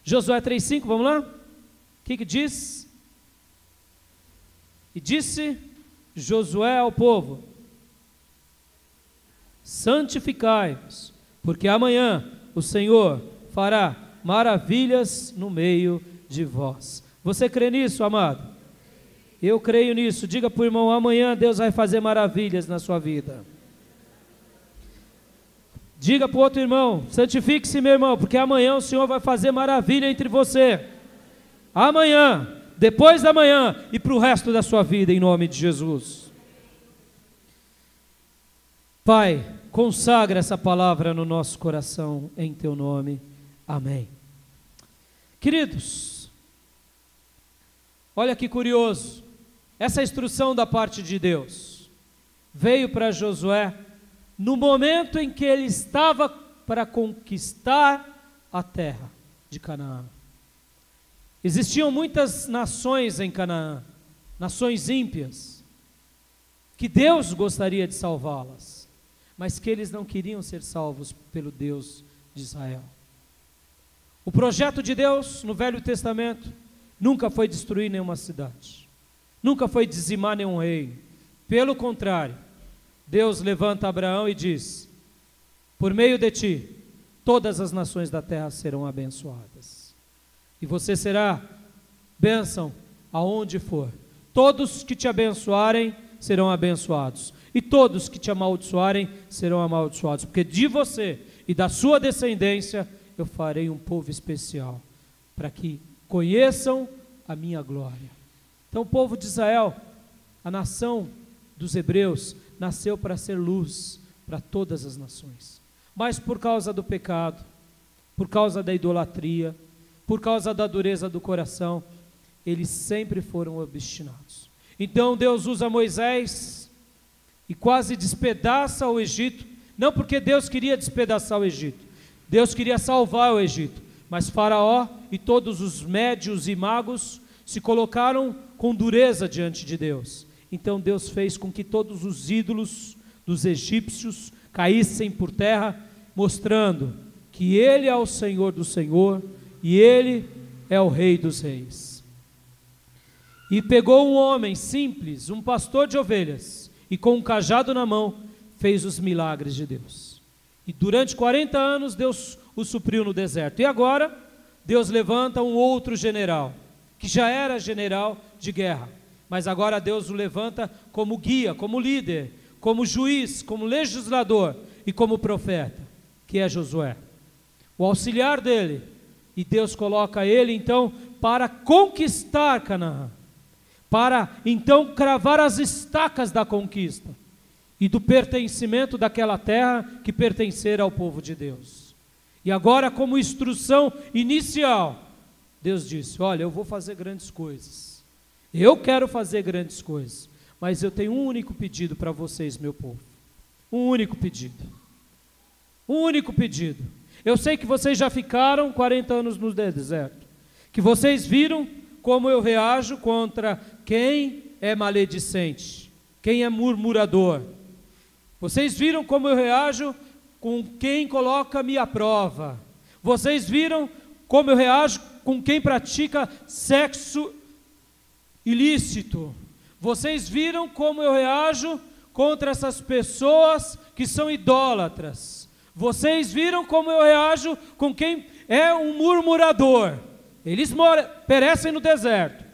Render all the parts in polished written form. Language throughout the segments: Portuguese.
Josué 3,5, vamos lá? O que diz? E disse Josué ao povo: santificai-vos, porque amanhã o Senhor fará maravilhas no meio de vós. Você crê nisso, amado? Eu creio nisso. Diga para o irmão: amanhã Deus vai fazer maravilhas na sua vida. Diga para o outro irmão: santifique-se, meu irmão, porque amanhã o Senhor vai fazer maravilha entre você. Amanhã, depois da manhã e para o resto da sua vida, em nome de Jesus. Pai, consagra essa palavra no nosso coração, em teu nome. Amém. Queridos, olha que curioso, essa instrução da parte de Deus veio para Josué no momento em que ele estava para conquistar a terra de Canaã. Existiam muitas nações em Canaã, nações ímpias, que Deus gostaria de salvá-las, mas que eles não queriam ser salvos pelo Deus de Israel. O projeto de Deus no Velho Testamento nunca foi destruir nenhuma cidade, nunca foi dizimar nenhum reino. Pelo contrário, Deus levanta Abraão e diz: por meio de ti, todas as nações da terra serão abençoadas, e você será bênção aonde for. Todos que te abençoarem serão abençoados, e todos que te amaldiçoarem serão amaldiçoados, porque de você e da sua descendência eu farei um povo especial, para que conheçam a minha glória. Então o povo de Israel, a nação dos hebreus, nasceu para ser luz para todas as nações, mas por causa do pecado, por causa da idolatria, por causa da dureza do coração, eles sempre foram obstinados. Então Deus usa Moisés e quase despedaça o Egito, não porque Deus queria despedaçar o Egito, Deus queria salvar o Egito, mas Faraó e todos os médios e magos se colocaram com dureza diante de Deus. Então Deus fez com que todos os ídolos dos egípcios caíssem por terra, mostrando que Ele é o Senhor do Senhor e Ele é o Rei dos Reis. E pegou um homem simples, um pastor de ovelhas, e com um cajado na mão fez os milagres de Deus. E durante 40 anos Deus o supriu no deserto. E agora Deus levanta um outro general, que já era general de guerra, mas agora Deus o levanta como guia, como líder, como juiz, como legislador e como profeta, que é Josué, o auxiliar dele. E Deus coloca ele então para conquistar Canaã, para então cravar as estacas da conquista e do pertencimento daquela terra que pertencer ao povo de Deus. E agora, como instrução inicial, Deus disse: olha, eu vou fazer grandes coisas, eu quero fazer grandes coisas, mas eu tenho um único pedido para vocês, meu povo, um único pedido, um único pedido. Eu sei que vocês já ficaram 40 anos no deserto, que vocês viram como eu reajo contra quem é maledicente, quem é murmurador. Vocês viram como eu reajo com quem coloca-me à prova. Vocês viram como eu reajo com quem pratica sexo ilícito. Vocês viram como eu reajo contra essas pessoas que são idólatras. Vocês viram como eu reajo com quem é um murmurador. Eles perecem no deserto.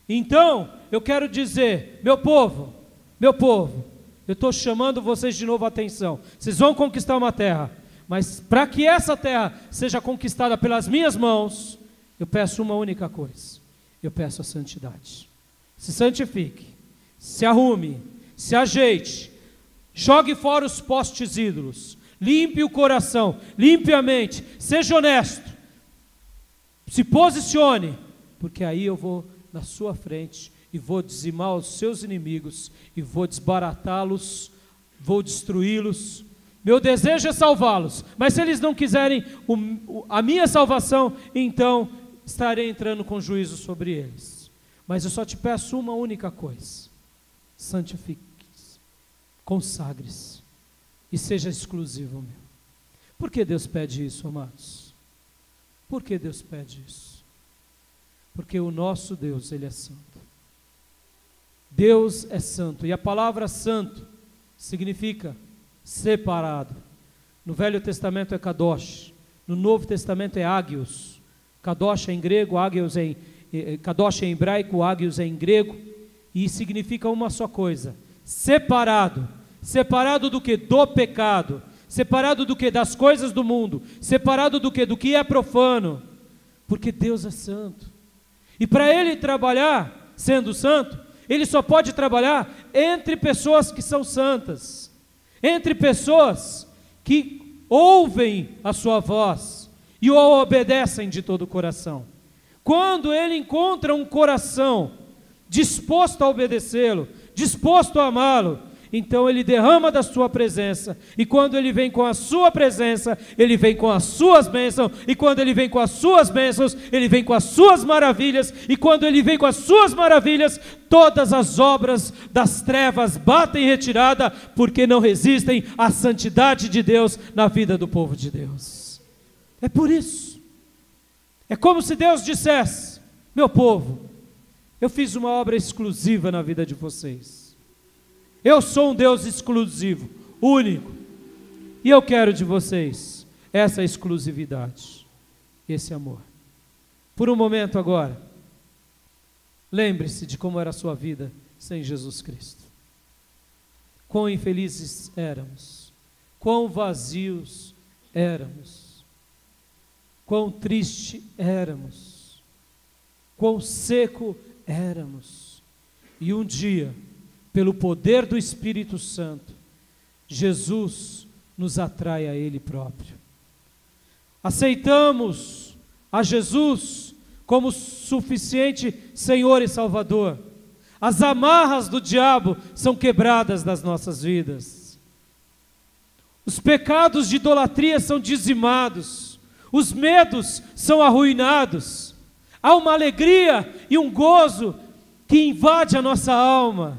Então, eu quero dizer, meu povo, eu estou chamando vocês de novo a atenção. Vocês vão conquistar uma terra, mas para que essa terra seja conquistada pelas minhas mãos, eu peço uma única coisa: eu peço a santidade. Se santifique, se arrume, se ajeite, jogue fora os postes ídolos, limpe o coração, limpe a mente, seja honesto, se posicione, porque aí eu vou na sua frente e vou dizimar os seus inimigos e vou desbaratá-los, vou destruí-los. Meu desejo é salvá-los, mas se eles não quiserem a minha salvação, então estarei entrando com juízo sobre eles. Mas eu só te peço uma única coisa: santifique-se, consagre-se e seja exclusivo meu. Por que Deus pede isso, amados? Por que Deus pede isso? Porque o nosso Deus, Ele é santo. Deus é santo, e a palavra santo significa separado. No Velho Testamento é kadosh, no Novo Testamento é ágios. Kadosh é em grego, ágios é kadosh é em hebraico, ágios é em grego, e significa uma só coisa: separado. Separado do que? Do pecado. Separado do que? Das coisas do mundo. Separado do que? Do que é profano. Porque Deus é santo. E para Ele trabalhar sendo santo, Ele só pode trabalhar entre pessoas que são santas, entre pessoas que ouvem a sua voz e o obedecem de todo o coração. Quando Ele encontra um coração disposto a obedecê-lo, disposto a amá-lo, então Ele derrama da sua presença, e quando Ele vem com a sua presença, Ele vem com as suas bênçãos, e quando Ele vem com as suas bênçãos, Ele vem com as suas maravilhas, e quando Ele vem com as suas maravilhas, todas as obras das trevas batem em retirada, porque não resistem à santidade de Deus na vida do povo de Deus. É por isso, é como se Deus dissesse: meu povo, eu fiz uma obra exclusiva na vida de vocês. Eu sou um Deus exclusivo, único, e eu quero de vocês essa exclusividade, esse amor. Por um momento agora, lembre-se de como era a sua vida sem Jesus Cristo. Quão infelizes éramos, quão vazios éramos, quão triste éramos, quão seco éramos. E um dia, pelo poder do Espírito Santo, Jesus nos atrai a Ele próprio. Aceitamos a Jesus como suficiente Senhor e Salvador. As amarras do diabo são quebradas das nossas vidas. Os pecados de idolatria são dizimados. Os medos são arruinados. Há uma alegria e um gozo que invade a nossa alma.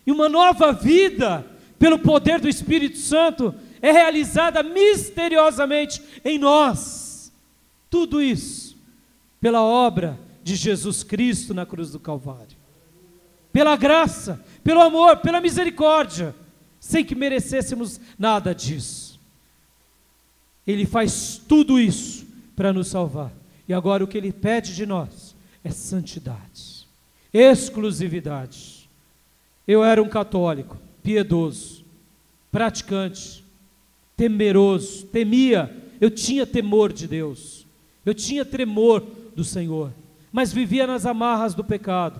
E uma nova vida, pelo poder do Espírito Santo, é realizada misteriosamente em nós. Tudo isso pela obra de Jesus Cristo na cruz do Calvário. Pela graça, pelo amor, pela misericórdia, sem que merecêssemos nada disso. Ele faz tudo isso para nos salvar. E agora o que Ele pede de nós é santidade, exclusividade. Eu era um católico, piedoso, praticante, temeroso, temia, eu tinha temor de Deus, eu tinha tremor do Senhor, mas vivia nas amarras do pecado,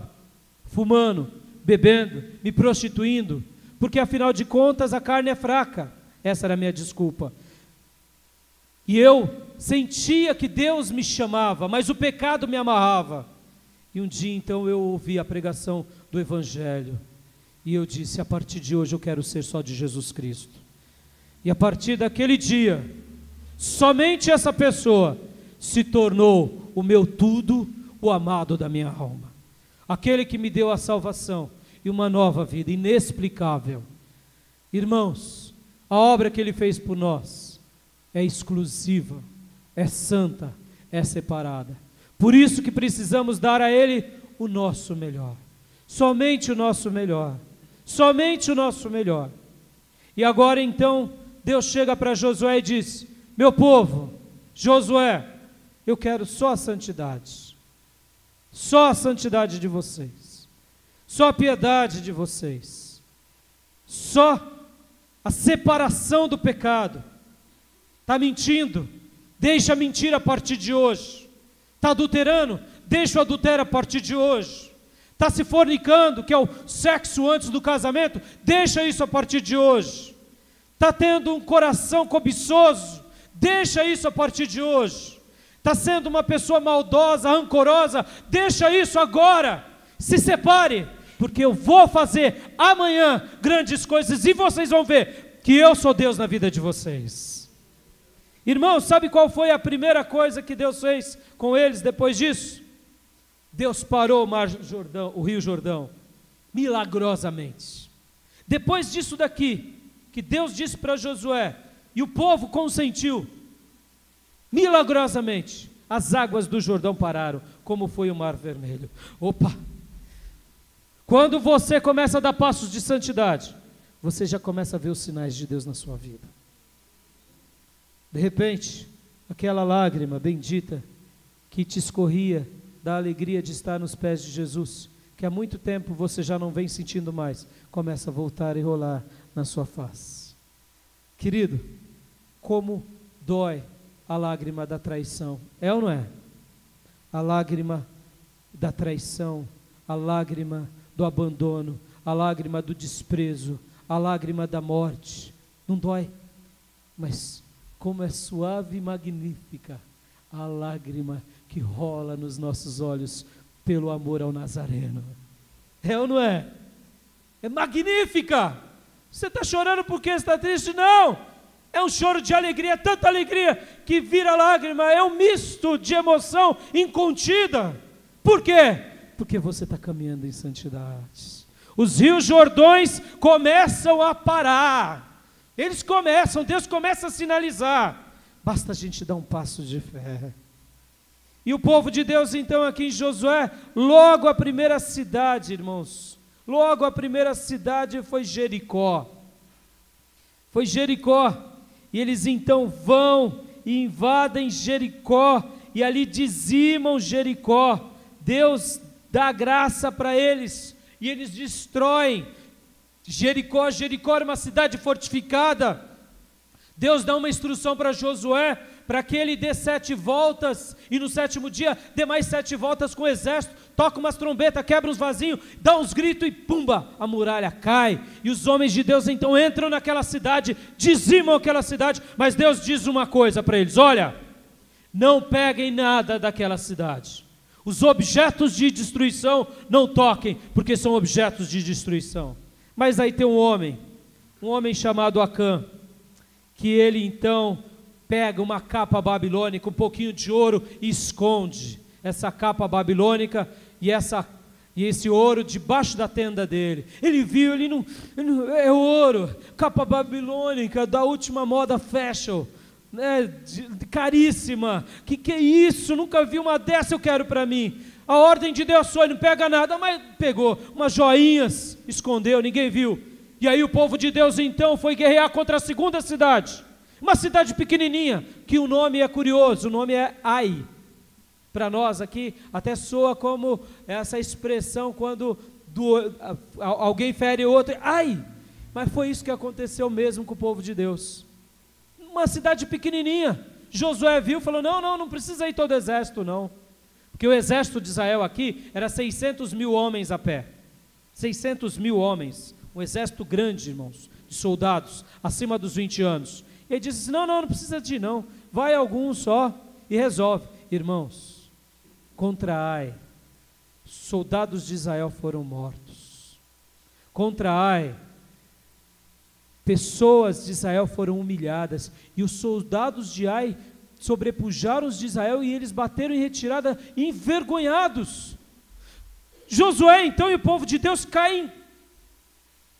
fumando, bebendo, me prostituindo, porque afinal de contas a carne é fraca, essa era a minha desculpa. E eu sentia que Deus me chamava, mas o pecado me amarrava. E um dia então eu ouvi a pregação do Evangelho, e eu disse: a partir de hoje eu quero ser só de Jesus Cristo. E a partir daquele dia, somente essa pessoa se tornou o meu tudo, o amado da minha alma. Aquele que me deu a salvação e uma nova vida inexplicável. Irmãos, a obra que Ele fez por nós é exclusiva, é santa, é separada. Por isso que precisamos dar a Ele o nosso melhor. Somente o nosso melhor. Somente o nosso melhor. E agora então, Deus chega para Josué e diz: meu povo, Josué, eu quero só a santidade. Só a santidade de vocês. Só a piedade de vocês. Só a separação do pecado. Está mentindo? Deixa a mentira a partir de hoje. Está adulterando? Deixa o adultério a partir de hoje. Está se fornicando, que é o sexo antes do casamento? Deixa isso a partir de hoje. Está tendo um coração cobiçoso? Deixa isso a partir de hoje. Está sendo uma pessoa maldosa, rancorosa? Deixa isso agora. Se separe, porque eu vou fazer amanhã grandes coisas e vocês vão ver que eu sou Deus na vida de vocês. Irmãos, sabe qual foi a primeira coisa que Deus fez com eles depois disso? Deus parou o Rio Jordão, milagrosamente. Depois disso daqui, que Deus disse para Josué, e o povo consentiu, milagrosamente, as águas do Jordão pararam, como foi o Mar Vermelho. Opa! Quando você começa a dar passos de santidade, você já começa a ver os sinais de Deus na sua vida. De repente, aquela lágrima bendita que te escorria da alegria de estar nos pés de Jesus, que há muito tempo você já não vem sentindo mais, começa a voltar e rolar na sua face. Querido, como dói a lágrima da traição, é ou não é? A lágrima da traição, a lágrima do abandono, a lágrima do desprezo, a lágrima da morte, não dói, mas como é suave e magnífica a lágrima que rola nos nossos olhos pelo amor ao Nazareno. É ou não é? É magnífica. Você está chorando porque está triste? Não, é um choro de alegria, tanta alegria que vira lágrima, é um misto de emoção incontida. Por quê? Porque você está caminhando em santidade. Os rios Jordões começam a parar. Eles começam, Deus começa a sinalizar. Basta a gente dar um passo de fé. E o povo de Deus então aqui em Josué, logo a primeira cidade, irmãos, logo a primeira cidade foi Jericó. Foi Jericó. E eles então vão e invadem Jericó e ali dizimam Jericó. Deus dá graça para eles e eles destroem Jericó. Jericó era uma cidade fortificada. Deus dá uma instrução para Josué, para que ele dê 7 voltas, e no 7º dia dê mais 7 voltas com o exército, toca umas trombetas, quebra uns vasinhos, dá uns gritos e pumba, a muralha cai, e os homens de Deus então entram naquela cidade, dizimam aquela cidade, mas Deus diz uma coisa para eles: olha, não peguem nada daquela cidade, os objetos de destruição não toquem, porque são objetos de destruição. Mas aí tem um homem chamado Acã, que ele então pega uma capa babilônica, um pouquinho de ouro e esconde essa capa babilônica e esse ouro debaixo da tenda dele. Ele viu, é ouro, capa babilônica da última moda fashion, né, caríssima, que é isso, nunca vi uma dessa, eu quero para mim. A ordem de Deus foi, não pega nada, mas pegou umas joinhas, escondeu, ninguém viu. E aí o povo de Deus então foi guerrear contra a segunda cidade, uma cidade pequenininha, que o nome é curioso, o nome é Ai. Para nós aqui até soa como essa expressão quando alguém fere outro, ai, mas foi isso que aconteceu mesmo com o povo de Deus. Uma cidade pequenininha. Josué viu e falou: não precisa ir todo o exército não, porque o exército de Israel aqui era 600 mil homens a pé, 600 mil homens, um exército grande, irmãos, de soldados, acima dos 20 anos. Ele disse assim: não precisa de ir não, vai algum só e resolve. Irmãos, contra Ai, soldados de Israel foram mortos. Contra Ai, pessoas de Israel foram humilhadas, e os soldados de Ai sobrepujaram os de Israel, e eles bateram em retirada envergonhados. Josué então e o povo de Deus caem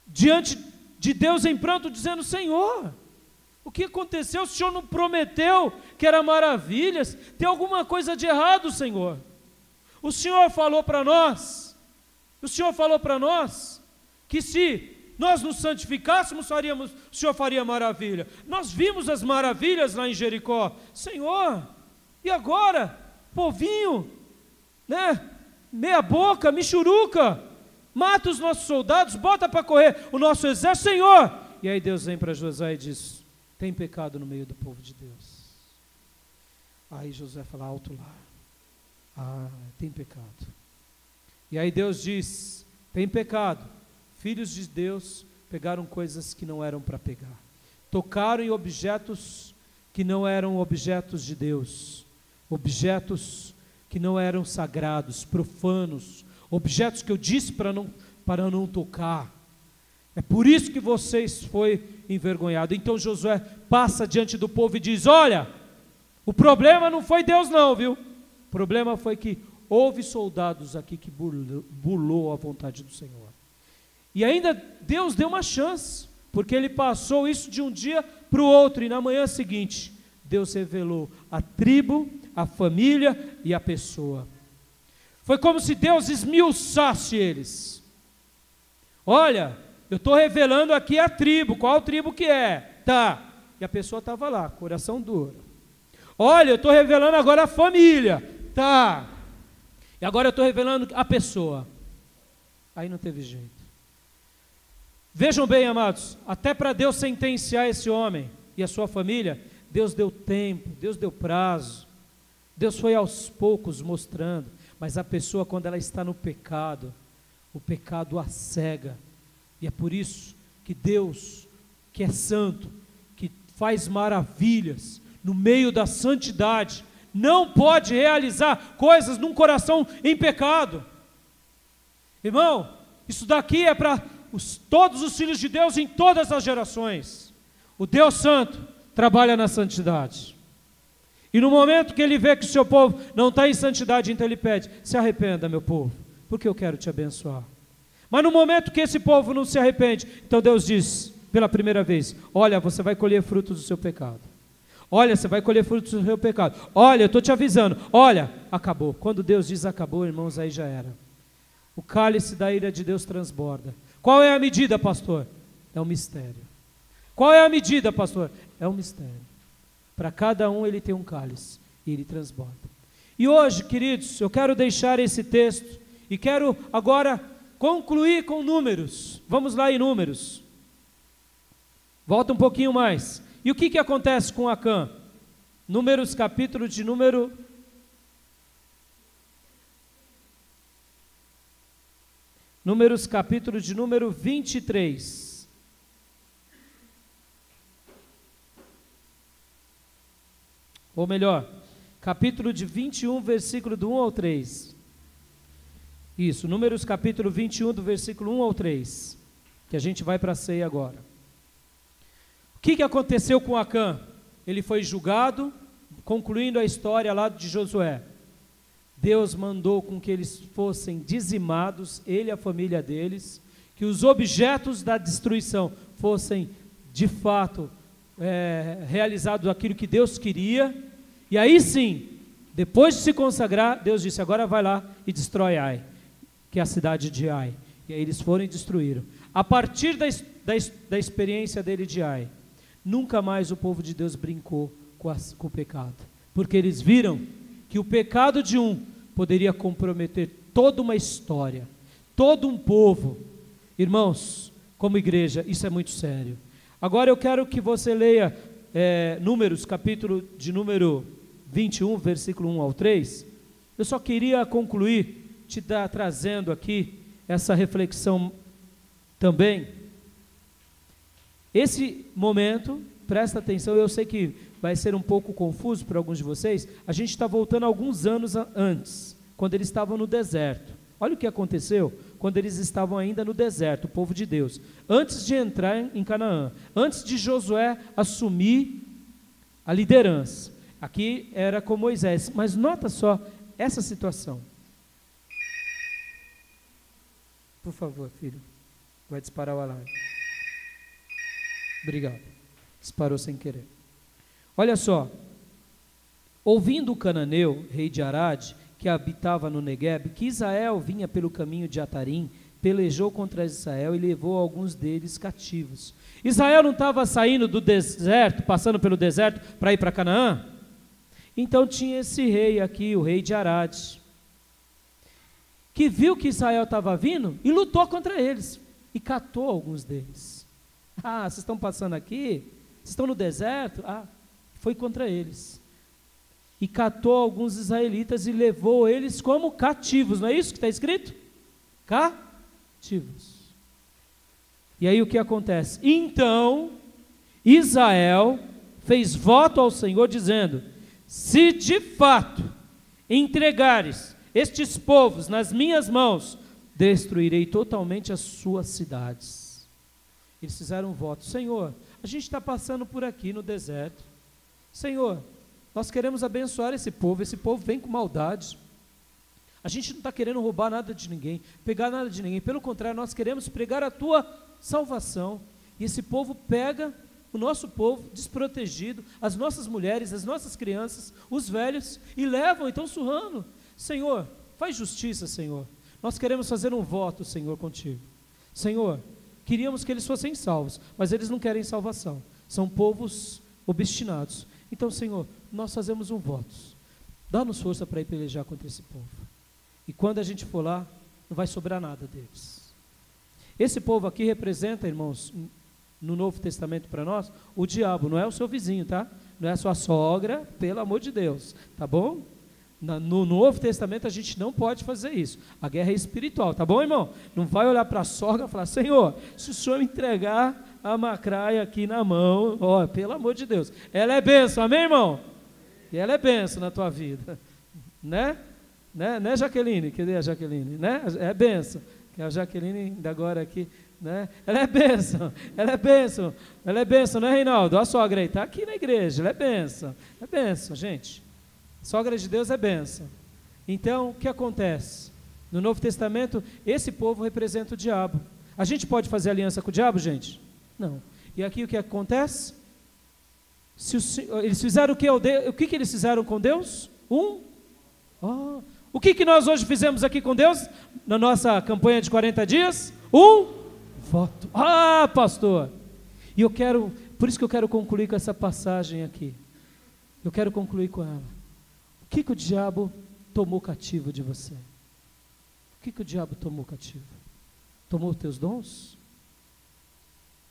diante de Deus em pranto, dizendo: Senhor, o que aconteceu? O Senhor não prometeu que era maravilhas? Tem alguma coisa de errado, Senhor? O Senhor falou para nós, que se nós nos santificássemos, o Senhor faria maravilha. Nós vimos as maravilhas lá em Jericó. Senhor, e agora? Povinho, né? Meia boca, michuruca, mata os nossos soldados, bota para correr o nosso exército, Senhor. E aí Deus vem para Josué e diz: tem pecado no meio do povo de Deus. Aí Josué fala: alto lá, tem pecado. E aí Deus diz: tem pecado. Filhos de Deus pegaram coisas que não eram para pegar, tocaram em objetos que não eram objetos de Deus, objetos que não eram sagrados, profanos, objetos que eu disse para não tocar. É por isso que vocês foi envergonhado. Então Josué passa diante do povo e diz: olha, o problema não foi Deus não, viu? O problema foi que houve soldados aqui que burlou a vontade do Senhor. E ainda Deus deu uma chance, porque ele passou isso de um dia para o outro, e na manhã seguinte Deus revelou a tribo, a família e a pessoa. Foi como se Deus esmiuçasse eles. Olha, eu estou revelando aqui a tribo, qual tribo que é? Tá, e a pessoa estava lá, coração duro. Olha, eu estou revelando agora a família, tá, e agora eu estou revelando a pessoa. Aí não teve jeito. Vejam bem, amados, até para Deus sentenciar esse homem e a sua família, Deus deu tempo, Deus deu prazo, Deus foi aos poucos mostrando, mas a pessoa, quando ela está no pecado, o pecado a cega, e é por isso que Deus, que é santo, que faz maravilhas no meio da santidade, não pode realizar coisas num coração em pecado. Irmão, isso daqui é para todos os filhos de Deus em todas as gerações. O Deus santo trabalha na santidade, e no momento que ele vê que o seu povo não está em santidade, então ele pede: se arrependa, meu povo, porque eu quero te abençoar. Mas no momento que esse povo não se arrepende, então Deus diz pela primeira vez: olha, você vai colher frutos do seu pecado. Olha, você vai colher frutos do seu pecado. Olha, eu estou te avisando. Olha, acabou. Quando Deus diz acabou, irmãos, aí já era. O cálice da ira de Deus transborda. Qual é a medida, pastor? É um mistério. Qual é a medida, pastor? É um mistério. Para cada um ele tem um cálice e ele transborda. E hoje, queridos, eu quero deixar esse texto e quero agora concluir com Números. Vamos lá em Números. Volta um pouquinho mais. E o que acontece com Acã? Números, capítulo de número... Números, capítulo de número 23. Ou melhor, capítulo de 21, versículo do 1 ao 3. Isso, Números capítulo 21, do versículo 1 ao 3. Que a gente vai para a ceia agora. O que aconteceu com Acã? Ele foi julgado, concluindo a história lá de Josué. Deus mandou com que eles fossem dizimados, ele e a família deles, que os objetos da destruição fossem, de fato, realizados aquilo que Deus queria, e aí sim, depois de se consagrar, Deus disse: agora vai lá e destrói Ai, que é a cidade de Ai. E aí eles foram e destruíram. A partir da experiência dele de Ai, nunca mais o povo de Deus brincou com o pecado, porque eles viram que o pecado de um poderia comprometer toda uma história, todo um povo. Irmãos, como igreja, isso é muito sério. Agora eu quero que você leia Números, capítulo de número 21, versículo 1 ao 3. Eu só queria concluir, trazendo aqui essa reflexão também. Esse momento, presta atenção, eu sei que vai ser um pouco confuso para alguns de vocês. A gente está voltando alguns anos antes, quando eles estavam no deserto. Olha o que aconteceu quando eles estavam ainda no deserto, o povo de Deus, antes de entrar em Canaã, antes de Josué assumir a liderança. Aqui era com Moisés, mas nota só essa situação. Por favor, filho, vai disparar o alarme. Obrigado, disparou sem querer. Olha só, ouvindo o cananeu, rei de Arade, que habitava no Negueb, que Israel vinha pelo caminho de Atarim, pelejou contra Israel e levou alguns deles cativos. Israel não estava saindo do deserto, passando pelo deserto para ir para Canaã? Então tinha esse rei aqui, o rei de Arade, que viu que Israel estava vindo e lutou contra eles, e catou alguns deles. Ah, vocês estão passando aqui? Vocês estão no deserto? Ah, foi contra eles. E catou alguns israelitas e levou eles como cativos, não é isso que está escrito? Cativos. E aí o que acontece? Então, Israel fez voto ao Senhor dizendo: se de fato entregares estes povos nas minhas mãos, destruirei totalmente as suas cidades. Eles fizeram um voto: Senhor, a gente está passando por aqui no deserto, Senhor, nós queremos abençoar esse povo vem com maldade, a gente não está querendo roubar nada de ninguém, pegar nada de ninguém, pelo contrário, nós queremos pregar a tua salvação, e esse povo pega o nosso povo desprotegido, as nossas mulheres, as nossas crianças, os velhos, e levam e estão surrando. Senhor, faz justiça, Senhor. Nós queremos fazer um voto, Senhor, contigo. Senhor, queríamos que eles fossem salvos, mas eles não querem salvação. São povos obstinados. Então, Senhor, nós fazemos um voto. Dá-nos força para ir pelejar contra esse povo. E quando a gente for lá, não vai sobrar nada deles. Esse povo aqui representa, irmãos, no Novo Testamento para nós, o diabo, não é o seu vizinho, tá? Não é a sua sogra, pelo amor de Deus, tá bom? No Novo Testamento a gente não pode fazer isso. A guerra é espiritual, tá bom, irmão? Não vai olhar para a sogra e falar: Senhor, se o Senhor me entregar a macraia aqui na mão, ó, pelo amor de Deus, ela é bênção, amém, irmão? E ela é bênção na tua vida, né, Jaqueline? Cadê a Jaqueline? Né? É bênção, que a Jaqueline ainda agora aqui, né? Ela é bênção, ela é bênção, ela é bênção, né, Reinaldo? A sogra aí, está aqui na igreja, ela é bênção, gente. Sogra de Deus é bênção. Então, o que acontece? No Novo Testamento, esse povo representa o diabo. A gente pode fazer aliança com o diabo, gente? Não. E aqui o que acontece? Eles fizeram o que? O que eles fizeram com Deus? O que nós hoje fizemos aqui com Deus? Na nossa campanha de 40 dias? Voto. Pastor! E por isso que eu quero concluir com essa passagem aqui. Eu quero concluir com ela. O que o diabo tomou cativo de você? O que o diabo tomou cativo? Tomou os teus dons?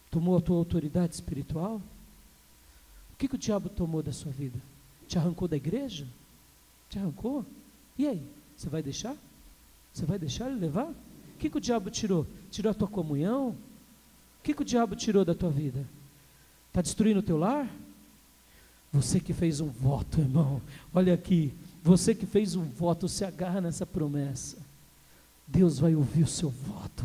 Tomou a tua autoridade espiritual? O que o diabo tomou da sua vida? Te arrancou da igreja? Te arrancou? E aí? Você vai deixar? Você vai deixar ele levar? O que o diabo tirou? Tirou a tua comunhão? O que o diabo tirou da tua vida? Está destruindo o teu lar? Você que fez um voto, irmão, olha aqui, você que fez um voto, se agarra nessa promessa. Deus vai ouvir o seu voto.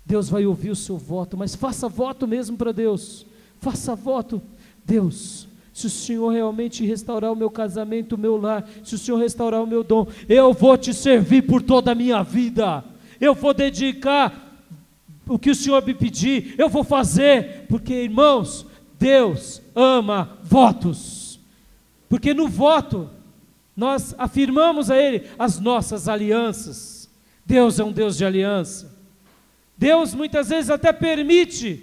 Deus vai ouvir o seu voto, mas faça voto mesmo para Deus. Faça voto. Deus, se o Senhor realmente restaurar o meu casamento, o meu lar, se o Senhor restaurar o meu dom, eu vou te servir por toda a minha vida. Eu vou dedicar o que o Senhor me pedir, eu vou fazer, porque, irmãos, Deus ama votos, porque no voto nós afirmamos a Ele as nossas alianças. Deus é um Deus de aliança. Deus muitas vezes até permite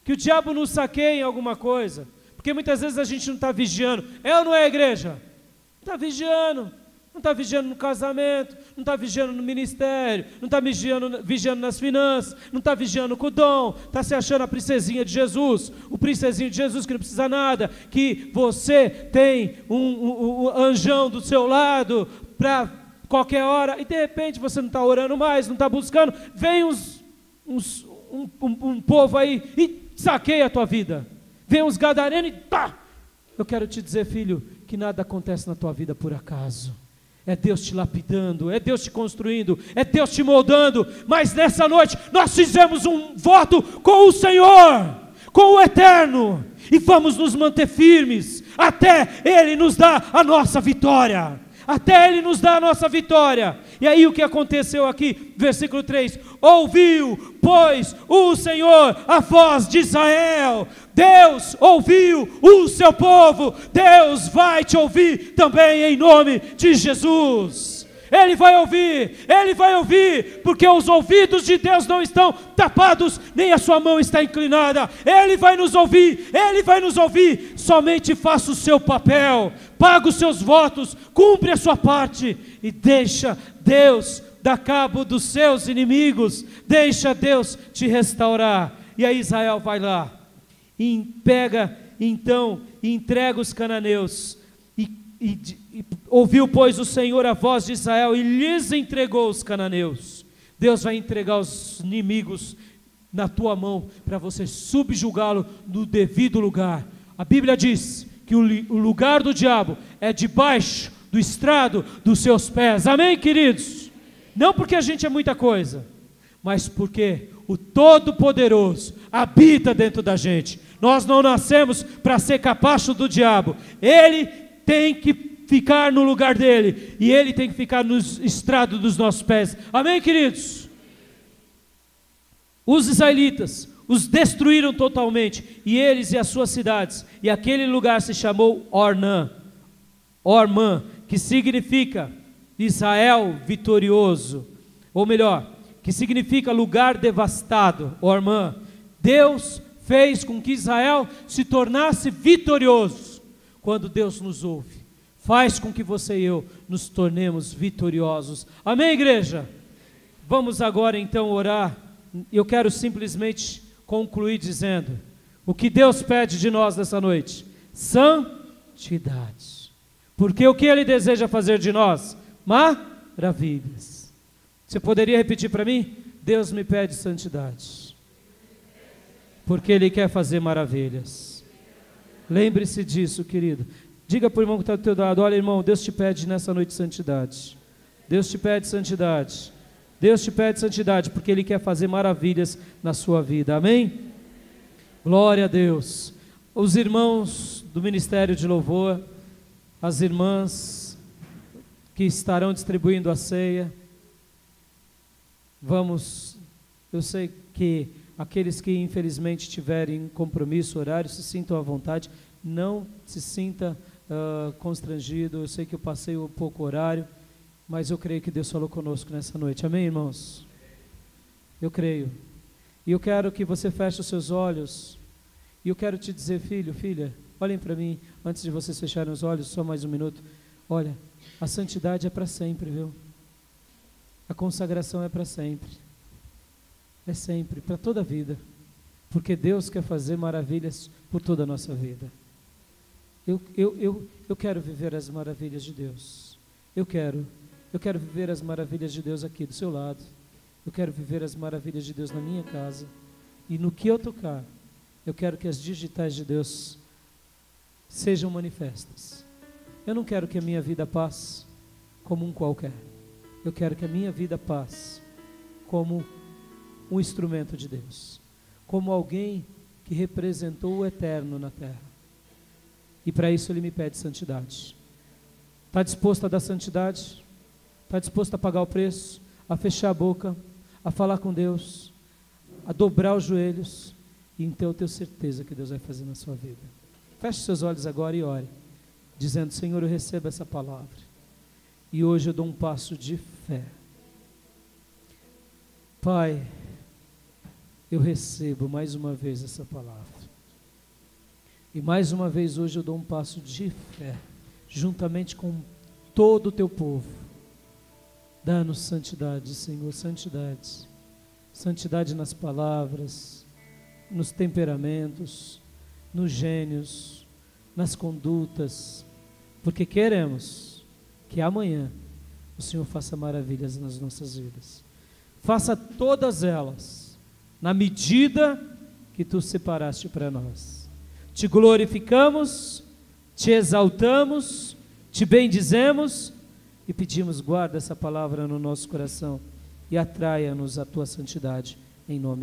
que o diabo nos saqueie em alguma coisa, porque muitas vezes a gente não está vigiando. É ou não é, igreja? Não está vigiando. Não está vigiando no casamento, não está vigiando no ministério, não está vigiando nas finanças, não está vigiando com o dom, está se achando a princesinha de Jesus, o princesinho de Jesus que não precisa nada, que você tem um anjão do seu lado para qualquer hora, e de repente você não está orando mais, não está buscando, vem um povo aí e saqueia a tua vida, vem uns gadarenos e tá! Eu quero te dizer, filho, que nada acontece na tua vida por acaso. É Deus te lapidando, é Deus te construindo, é Deus te moldando, mas nessa noite nós fizemos um voto com o Senhor, com o Eterno, e vamos nos manter firmes, até Ele nos dar a nossa vitória, até Ele nos dar a nossa vitória. E aí o que aconteceu aqui, versículo 3, ouviu, pois, o Senhor a voz de Israel. Deus ouviu o seu povo, Deus vai te ouvir também em nome de Jesus. Ele vai ouvir, porque os ouvidos de Deus não estão tapados, nem a sua mão está inclinada. Ele vai nos ouvir, somente faça o seu papel, paga os seus votos, cumpre a sua parte e deixa Deus dar cabo dos seus inimigos, deixa Deus te restaurar. E aí Israel vai lá, e pega então, e entrega os cananeus, e ouviu, pois, o Senhor a voz de Israel, e lhes entregou os cananeus. Deus vai entregar os inimigos na tua mão, para você subjugá-lo no devido lugar. A Bíblia diz que o lugar do diabo é debaixo do estrado dos seus pés, amém, queridos? Não porque a gente é muita coisa, mas porque o Todo-Poderoso habita dentro da gente. Nós não nascemos para ser capacho do diabo. Ele tem que ficar no lugar dele, e ele tem que ficar no estrado dos nossos pés, amém, queridos? Os israelitas, os destruíram totalmente, e eles e as suas cidades, e aquele lugar se chamou Ormã, que significa Israel vitorioso, ou melhor, que significa lugar devastado, Ormã. Deus fez com que Israel se tornasse vitorioso. Quando Deus nos ouve, faz com que você e eu nos tornemos vitoriosos. Amém, igreja? Vamos agora então orar. Eu quero simplesmente concluir dizendo: o que Deus pede de nós nessa noite? Santidade. Porque o que Ele deseja fazer de nós? Maravilhas. Você poderia repetir para mim? Deus me pede santidade, porque Ele quer fazer maravilhas. Lembre-se disso, querido. Diga para o irmão que está do teu lado: olha, irmão, Deus te pede nessa noite santidade. Deus te pede santidade. Deus te pede santidade, porque Ele quer fazer maravilhas na sua vida. Amém? Glória a Deus. Os irmãos do Ministério de Louvor, as irmãs que estarão distribuindo a ceia, eu sei que aqueles que infelizmente tiverem compromisso horário, se sintam à vontade, não se sinta constrangido. Eu sei que eu passei um pouco horário, mas eu creio que Deus falou conosco nessa noite. Amém, irmãos? Eu creio. E eu quero que você feche os seus olhos, e eu quero te dizer: filho, filha, olhem para mim, antes de vocês fecharem os olhos, só mais um minuto. Olha, a santidade é para sempre, viu? A consagração é para sempre. É sempre, para toda a vida, porque Deus quer fazer maravilhas por toda a nossa vida. Eu quero viver as maravilhas de Deus. Eu quero viver as maravilhas de Deus aqui do seu lado. Eu quero viver as maravilhas de Deus na minha casa, e no que eu tocar, eu quero que as digitais de Deus sejam manifestas. Eu não quero que a minha vida passe como um qualquer. Eu quero que a minha vida passe como um instrumento de Deus, como alguém que representou o eterno na terra. E para isso Ele me pede santidade. Está disposto a dar santidade? Está disposto a pagar o preço? A fechar a boca? A falar com Deus? A dobrar os joelhos? E então eu tenho certeza que Deus vai fazer na sua vida. Feche seus olhos agora e ore, dizendo: Senhor, eu recebo essa palavra, e hoje eu dou um passo de fé. Pai, eu recebo mais uma vez essa palavra, e mais uma vez hoje eu dou um passo de fé, juntamente com todo o teu povo. Dá-nos santidade, Senhor, santidade. Santidade nas palavras, nos temperamentos, nos gênios, nas condutas, porque queremos que amanhã o Senhor faça maravilhas nas nossas vidas. Faça todas elas na medida que Tu separaste para nós. Te glorificamos, Te exaltamos, Te bendizemos e pedimos: guarda essa palavra no nosso coração e atraia-nos a Tua santidade, em nome